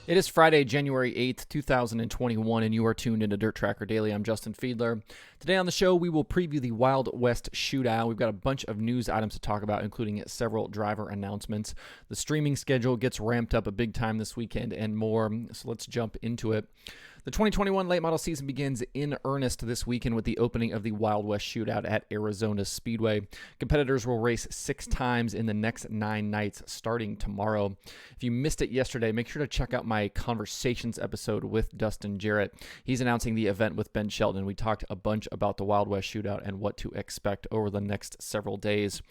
It is Friday, January 8th, 2021, and you are tuned into DIRTRACKR Daily. I'm Justin Fiedler. Today on the show, we will preview the Wild West Shootout. We've got a bunch of news items to talk about, including several driver announcements. The streaming schedule gets ramped up a big time this weekend and more, so let's jump into it. The 2021 late model season begins in earnest this weekend with the opening of the Wild West Shootout at Arizona Speedway. Competitors will race 6 times in the next 9 nights starting tomorrow. If you missed it yesterday, make sure to check out my Conversations episode with Dustin Jarrett. He's announcing the event with Ben Shelton. We talked a bunch about the Wild West Shootout and what to expect over the next several days.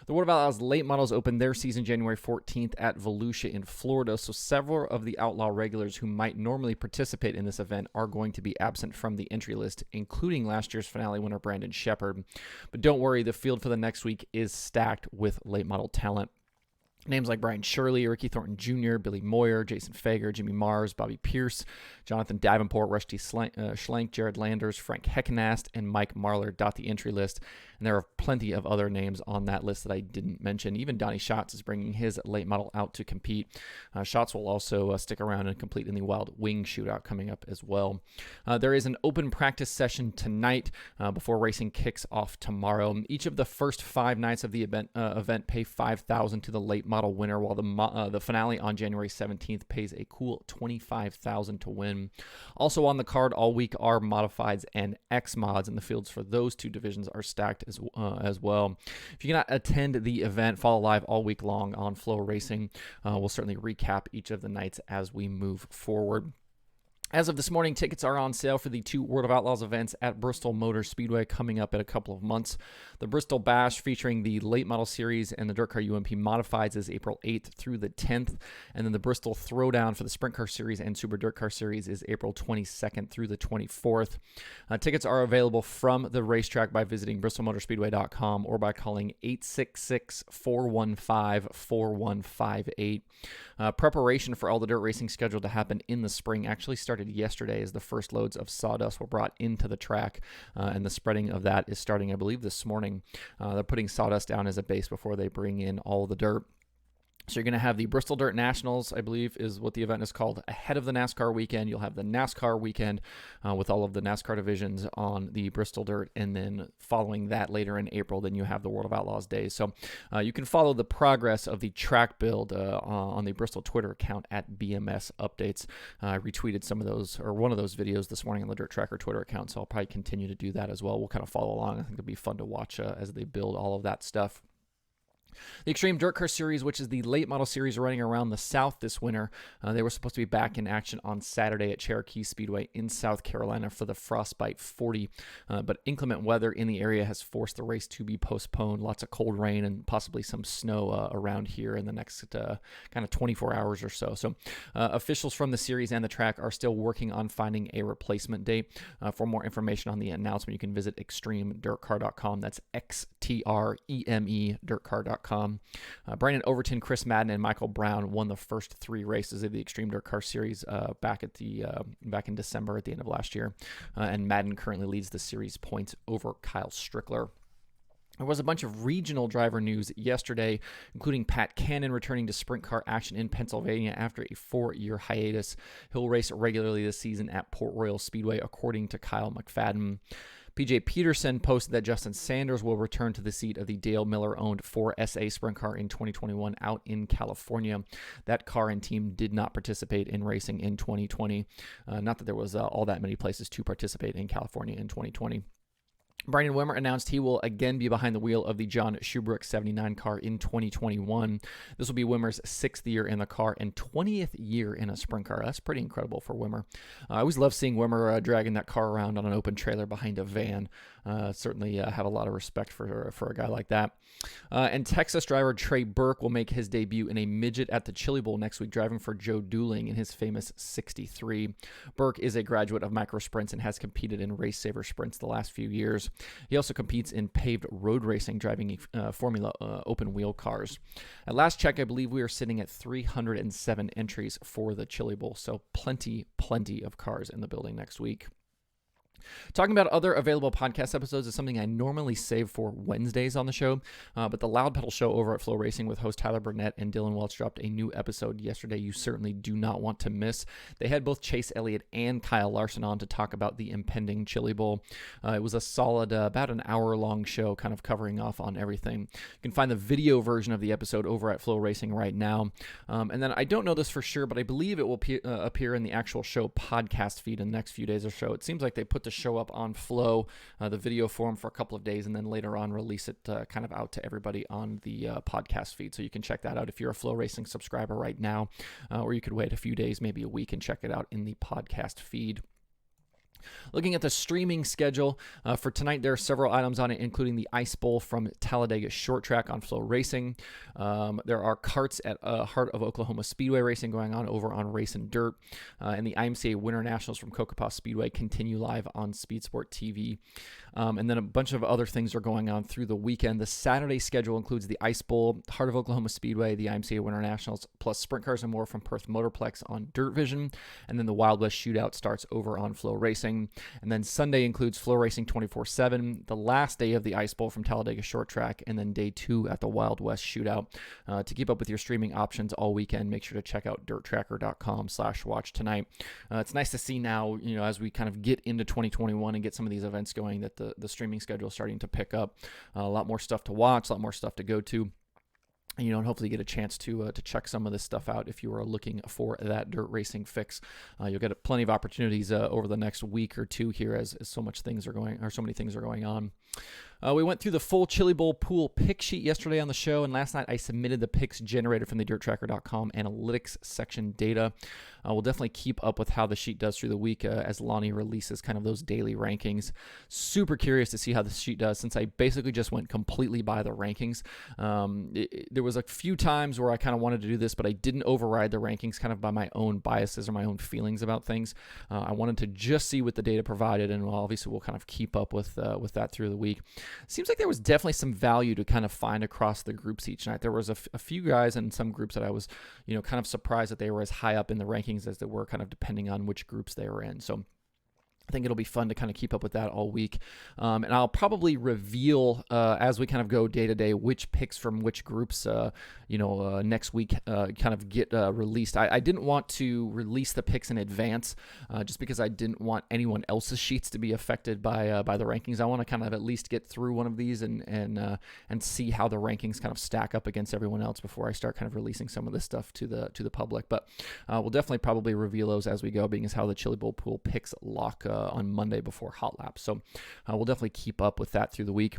The World of Outlaws late models open their season January 14th at Volusia in Florida, so several of the Outlaw regulars who might normally participate in this event are going to be absent from the entry list, including last year's finale winner Brandon Sheppard. But don't worry, the field for the next week is stacked with late model talent. Names like Brian Shirley, Ricky Thornton Jr., Billy Moyer, Jason Fager, Jimmy Mars, Bobby Pierce, Jonathan Davenport, Rusty Schlenk, Jared Landers, Frank Heckenast, and Mike Marlar dot the entry list. And there are plenty of other names on that list that I didn't mention. Even Donnie Schatz is bringing his late model out to compete. Schatz will also stick around and compete in the Wild Wing Shootout coming up as well. There is an open practice session tonight before racing kicks off tomorrow. Each of the first 5 nights of the event pay $5,000 to the late model winner, while the finale on January 17th pays a cool $25,000 to win. Also on the card all week are modifieds and X mods, and the fields for those 2 divisions are stacked as well. If you cannot attend the event, follow live all week long on Flow Racing. We'll certainly recap each of the nights as we move forward. As of this morning, tickets are on sale for the 2 World of Outlaws events at Bristol Motor Speedway coming up in a couple of months. The Bristol Bash featuring the Late Model Series and the DIRTcar UMP Modifieds is April 8th through the 10th. And then the Bristol Throwdown for the Sprint Car Series and Super DIRTcar Series is April 22nd through the 24th. Tickets are available from the racetrack by visiting bristolmotorspeedway.com or by calling 866-415-4158. Preparation for all the dirt racing scheduled to happen in the spring actually started yesterday as the first loads of sawdust were brought into the track, and the spreading of that is starting, I believe, this morning. They're putting sawdust down as a base before they bring in all the dirt. So you're going to have the Bristol Dirt Nationals, I believe is what the event is called, ahead of the NASCAR weekend. You'll have the NASCAR weekend with all of the NASCAR divisions on the Bristol Dirt, and then following that later in April, then you have the World of Outlaws days. So you can follow the progress of the track build on the Bristol Twitter account at BMS Updates. I retweeted some of those, or one of those videos this morning on the DIRTRACKR Twitter account, so I'll probably continue to do that as well. We'll kind of follow along. I think it'll be fun to watch as they build all of that stuff. The Xtreme DIRTcar Series, which is the late model series running around the South this winter, they were supposed to be back in action on Saturday at Cherokee Speedway in South Carolina for the Frostbite 40, but inclement weather in the area has forced the race to be postponed. Lots of cold rain and possibly some snow around here in the next kind of 24 hours or so. So officials from the series and the track are still working on finding a replacement date. For more information on the announcement, you can visit XtremeDIRTcar.com. That's XTREME DIRTcar.com. Brandon Overton, Chris Madden, and Michael Brown won the first 3 races of the Xtreme DIRTcar Series back in December at the end of last year, and Madden currently leads the series points over Kyle Strickler. There was a bunch of regional driver news yesterday, including Pat Cannon returning to sprint car action in Pennsylvania after a 4-year hiatus. He'll race regularly this season at Port Royal Speedway, according to Kyle McFadden. PJ Peterson posted that Justin Sanders will return to the seat of the Dale Miller-owned 4SA sprint car in 2021 out in California. That car and team did not participate in racing in 2020. Not that there was all that many places to participate in California in 2020. Brandon Wimmer announced he will again be behind the wheel of the John Schubrooke 79 car in 2021. This will be Wimmer's 6th year in the car and 20th year in a sprint car. That's pretty incredible for Wimmer. I always love seeing Wimmer dragging that car around on an open trailer behind a van. Certainly have a lot of respect for a guy like that. And Texas driver Trey Burke will make his debut in a midget at the Chili Bowl next week, driving for Joe Dooling in his famous 63. Burke is a graduate of micro sprints and has competed in race saver sprints the last few years. He also competes in paved road racing, driving Formula open wheel cars. At last check, I believe we are sitting at 307 entries for the Chili Bowl, so plenty of cars in the building next week. Talking about other available podcast episodes is something I normally save for Wednesdays on the show, but the Loud Pedal Show over at Flow Racing with host Tyler Burnett and Dylan Welch dropped a new episode yesterday you certainly do not want to miss. They had both Chase Elliott and Kyle Larson on to talk about the impending Chili Bowl. It was a solid, about an hour-long show kind of covering off on everything. You can find the video version of the episode over at Flow Racing right now. And then I don't know this for sure, but I believe it will appear in the actual show podcast feed in the next few days or so. It seems like they put the show up on Flow, the video form, for a couple of days, and then later on release it kind of out to everybody on the podcast feed. So you can check that out if you're a Flow Racing subscriber right now, or you could wait a few days, maybe a week, and check it out in the podcast feed. Looking at the streaming schedule for tonight, there are several items on it, including the Ice Bowl from Talladega Short Track on Flow Racing. There are carts at Heart of Oklahoma Speedway Racing going on over on Race and Dirt. And the IMCA Winter Nationals from Cocopah Speedway continue live on Speed Sport TV. And then a bunch of other things are going on through the weekend. The Saturday schedule includes the Ice Bowl, Heart of Oklahoma Speedway, the IMCA Winter Nationals, plus Sprint Cars and More from Perth Motorplex on Dirt Vision. And then the Wild West Shootout starts over on Flow Racing. And then Sunday includes Flow Racing 24/7, the last day of the Ice Bowl from Talladega Short Track, and then day 2 at the Wild West Shootout. To keep up with your streaming options all weekend, make sure to check out DIRTRACKR.com/watch tonight. It's nice to see now, as we kind of get into 2021 and get some of these events going, that the streaming schedule is starting to pick up. A lot more stuff to watch, a lot more stuff to go to. And hopefully get a chance to check some of this stuff out if you are looking for that dirt racing fix. You'll get plenty of opportunities over the next week or two here as so many things are going on. We went through the full Chili Bowl pool pick sheet yesterday on the show, and last night I submitted the picks generated from the DIRTRACKR.com analytics section data. We'll definitely keep up with how the sheet does through the week as Lonnie releases kind of those daily rankings. Super curious to see how the sheet does, since I basically just went completely by the rankings. There was a few times where I kind of wanted to do this, but I didn't override the rankings kind of by my own biases or my own feelings about things. I wanted to just see what the data provided, and obviously we'll kind of keep up with that through the week. Seems like there was definitely some value to kind of find across the groups each night. There was a few guys in some groups that I was, kind of surprised that they were as high up in the rankings as they were, kind of depending on which groups they were in. So I think it'll be fun to kind of keep up with that all week. And I'll probably reveal as we kind of go day to day which picks from which groups, next week kind of get released. I didn't want to release the picks in advance just because I didn't want anyone else's sheets to be affected by the rankings. I want to kind of at least get through one of these and see how the rankings kind of stack up against everyone else before I start kind of releasing some of this stuff to the public. But we'll definitely probably reveal those as we go, being as how the Chili Bowl pool picks lock on Monday before Hot Lap. So we'll definitely keep up with that through the week.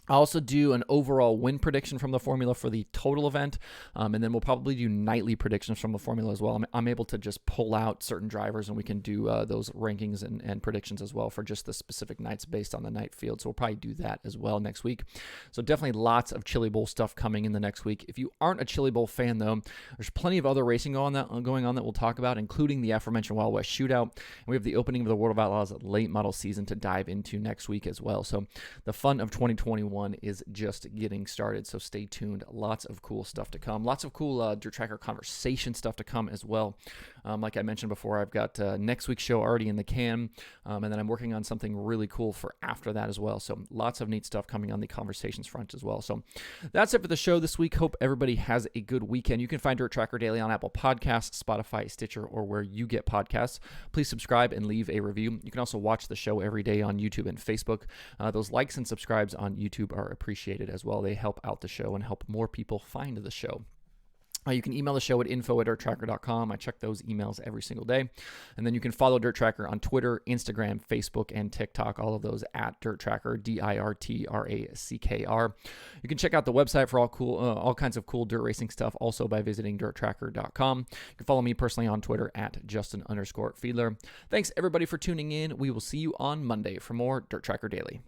I'll also do an overall win prediction from the formula for the total event, and then we'll probably do nightly predictions from the formula as well. I'm able to just pull out certain drivers, and we can do those rankings and predictions as well for just the specific nights based on the night field. So we'll probably do that as well next week. So definitely lots of Chili Bowl stuff coming in the next week. If you aren't a Chili Bowl fan, though, there's plenty of other racing going on that we'll talk about, including the aforementioned Wild West Shootout. And we have the opening of the World of Outlaws late model season to dive into next week as well. So the fun of 2021 is just getting started, so stay tuned. Lots of cool stuff to come. Lots of cool DIRTRACKR conversation stuff to come as well. Like I mentioned before, I've got next week's show already in the can, and then I'm working on something really cool for after that as well. So lots of neat stuff coming on the conversations front as well. So that's it for the show this week. Hope everybody has a good weekend. You can find DIRTRACKR Daily on Apple Podcasts, Spotify, Stitcher, or where you get podcasts. Please subscribe and leave a review. You can also watch the show every day on YouTube and Facebook. Those likes and subscribes on YouTube are appreciated as well. They help out the show and help more people find the show. You can email the show at info@dirtrackr.com. I check those emails every single day. And then you can follow DIRTRACKR on Twitter, Instagram, Facebook, and TikTok. All of those at DIRTRACKR, DIRTRACKR. You can check out the website for all kinds of cool dirt racing stuff also by visiting DIRTRACKR.com. You can follow me personally on Twitter at Justin_Fiedler. Thanks everybody for tuning in. We will see you on Monday for more DIRTRACKR Daily.